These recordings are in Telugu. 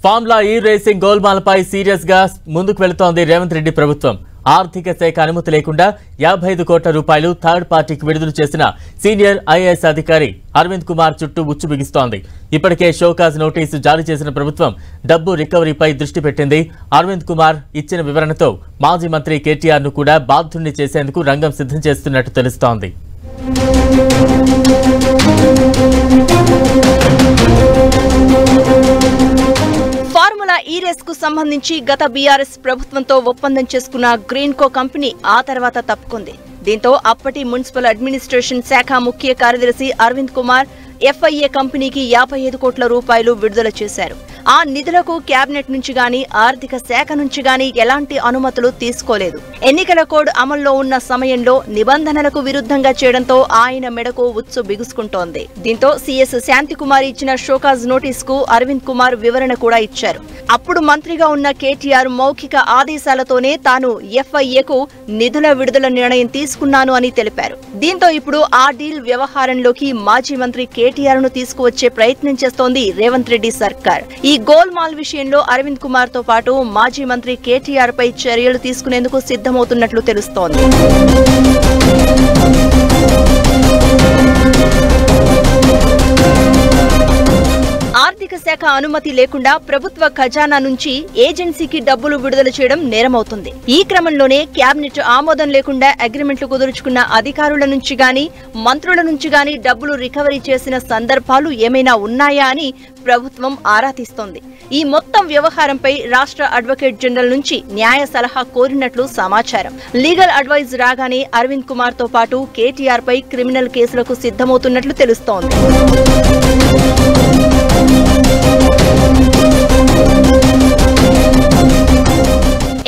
ఫార్ములా ఈ రేసింగ్ గోల్మాల్పై సీరియస్ గా ముందుకు వెళుతోంది రేవంత్ రెడ్డి ప్రభుత్వం. ఆర్థిక శాఖ అనుమతి లేకుండా 55 కోట్ల రూపాయలు థర్డ్ పార్టీకి విడుదల చేసిన సీనియర్ ఐఏఎస్ అధికారి అరవింద్ కుమార్ చుట్టూ ఉచ్చు బిగిస్తోంది. ఇప్పటికే షోకాజ్ నోటీసు జారీ చేసిన ప్రభుత్వం డబ్బు రికవరీపై దృష్టి పెట్టింది. అరవింద్ కుమార్ ఇచ్చిన వివరణతో మాజీ మంత్రి కేటీఆర్ ను కూడా బాధ్యుణ్ణి చేసేందుకు రంగం సిద్ధం చేస్తున్నట్టు తెలుస్తోంది. ఫార్ములా ఈ రేస్ కు సంబంధించి గత బీఆర్ఎస్ ప్రభుత్వంతో ఒప్పందం చేసుకున్న గ్రీన్కో కంపెనీ ఆ తర్వాత తప్పుకుంది. దీంతో అప్పటి మున్సిపల్ అడ్మినిస్ట్రేషన్ శాఖ ముఖ్య కార్యదర్శి అరవింద్ కుమార్ ఎఫ్ఐఏ కంపెనీకి 55 కోట్ల రూపాయలు విడుదల చేశారు. ఆ నిధులకు కేబినెట్ నుంచి గాని ఆర్థిక శాఖ నుంచి గాని ఎలాంటి అనుమతులు తీసుకోలేదు. ఎన్నికల కోడ్ అమల్లో ఉన్న సమయంలో నిబంధనలకు విరుద్ధంగా చేయడంతో ఆయన మెడకు ఉచ్చు బిగుసుకుంటోంది. దీంతో సీఎస్ శాంతికుమారి ఇచ్చిన షోకాజ్ నోటీస్ కు అరవింద్ కుమార్ వివరణ కూడా ఇచ్చారు. అప్పుడు మంత్రిగా ఉన్న కేటీఆర్ మౌఖిక ఆదేశాలతోనే తాను ఎఫ్ఐఏకు నిధుల విడుదల నిర్ణయం తీసుకున్నాను అని తెలిపారు. దీంతో ఇప్పుడు ఆ డీల్ వ్యవహారంలోకి మాజీ మంత్రి కేటీఆర్ ను తీసుకువచ్చే ప్రయత్నం చేస్తోంది రేవంత్ రెడ్డి సర్కార్. ఈ గోల్మాల్ విషయంలో అరవింద్ కుమార్ తో పాటు మాజీ మంత్రి కేటీఆర్ పై చర్యలు తీసుకునేందుకు సిద్ధమవుతున్నట్లు తెలుస్తోంది. ఆర్థిక శాఖ అనుమతి లేకుండా ప్రభుత్వ ఖజానా నుంచి ఏజెన్సీకి డబ్బులు విడుదల చేయడం నేరమవుతుంది. ఈ క్రమంలోనే కేబినెట్ ఆమోదం లేకుండా అగ్రిమెంట్లు కుదుర్చుకున్న అధికారుల నుంచి గాని మంత్రుల నుంచి గాని డబ్బులు రికవరీ చేసిన సందర్భాలు ఏమైనా ఉన్నాయా అని ప్రభుత్వం ఆరా తీస్తోంది. ఈ మొత్తం వ్యవహారంపై రాష్ట్ర అడ్వకేట్ జనరల్ నుంచి న్యాయ సలహా కోరినట్లు సమాచారం. లీగల్ అడ్వైజ్ రాగానే అరవింద్ కుమార్ తో పాటు కేటీఆర్ పై క్రిమినల్ కేసులకు సిద్ధమవుతున్నట్లు తెలుస్తోంది.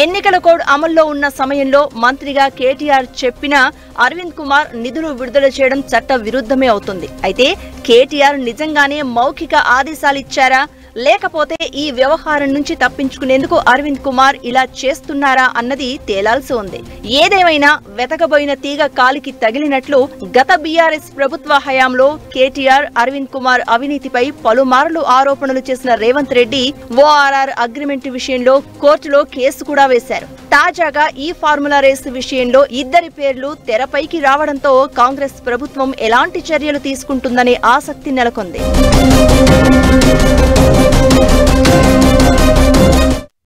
ఎన్నికల కోడ్ అమల్లో ఉన్న సమయంలో మంత్రిగా కేటీఆర్ చెప్పినా అరవింద్ కుమార్ నిధులు విడుదల చేయడం చట్ట విరుద్ధమే అవుతుంది. అయితే కేటీఆర్ నిజంగానే మౌఖిక ఆదేశాలిచ్చారా లేకపోతే ఈ వ్యవహారం నుంచి తప్పించుకునేందుకు అరవింద్ కుమార్ ఇలా చేస్తున్నారా అన్నది తేలాల్సి ఉంది. ఏదేమైనా వెతకబోయిన తీగ కాలికి తగిలినట్లు గత బీఆర్ఎస్ ప్రభుత్వ హయాంలో కేటీఆర్ అరవింద్ కుమార్ అవినీతిపై పలుమార్లు ఆరోపణలు చేసిన రేవంత్ రెడ్డి ఓఆర్ఆర్ అగ్రిమెంట్ విషయంలో కోర్టులో కేసు కూడా వేశారు. తాజాగా ఈ ఫార్ములా రేసు విషయంలో ఇద్దరి పేర్లు తెరపైకి రావడంతో కాంగ్రెస్ ప్రభుత్వం ఎలాంటి చర్యలు తీసుకుంటుందనే ఆసక్తి నెలకొంది.